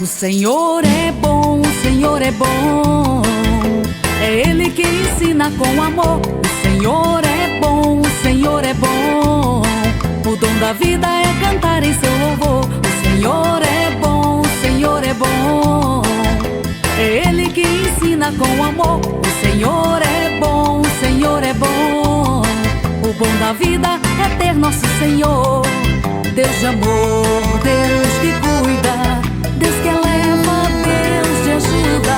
O Senhor é bom, o Senhor é bom. É Ele que ensina com amor. O Senhor é bom, o Senhor é bom. O dom da vida é cantar em seu louvor. O Senhor é bom, o Senhor é bom. É Ele que ensina com amor. O Senhor é bom, o Senhor é bom. O bom da vida é ter nosso Senhor. Deus de amor, Deus que cuida, Deus que eleva, Deus de ajuda.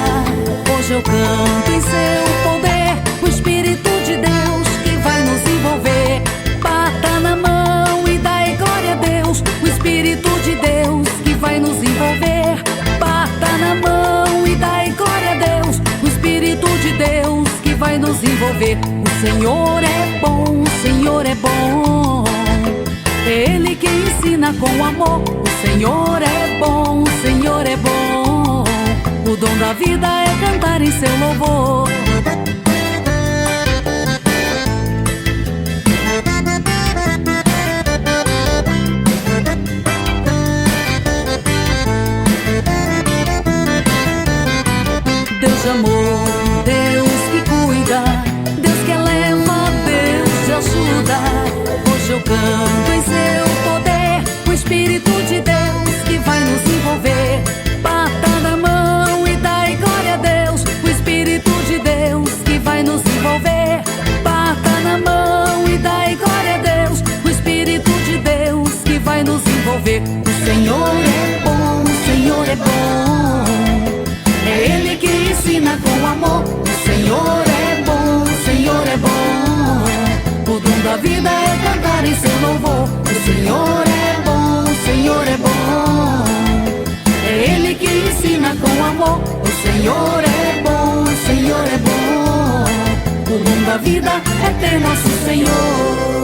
Hoje eu canto em seu poder, o Espírito de Deus que vai nos envolver. Bata na mão e dai glória a Deus, o Espírito de Deus que vai nos envolver. Bata na mão e dai glória a Deus, o Espírito de Deus que vai nos envolver. O Senhor é bom, o Senhor é bom. É Ele que ensina com amor. O Senhor é bom, o Senhor é bom. O dom da vida é cantar em seu louvor. Deus de amor, Deus que cuida, Deus que eleva, Deus de ajuda. Hoje eu canto em seu poder, o Espírito de Deus que vai nos envolver. Bata na mão e dai glória a Deus, o Espírito de Deus que vai nos envolver. Bata na mão e dai glória a Deus, o Espírito de Deus que vai nos envolver. O Senhor é bom, o Senhor é bom. É Ele que ensina com amor. O Senhor é bom, o Senhor é bom. O dom da vida é cantar em seu louvor. O Senhor é bom, o Senhor é bom. É Ele que ensina com amor. O Senhor é bom, o Senhor é bom. O dom da vida é ter nosso Senhor.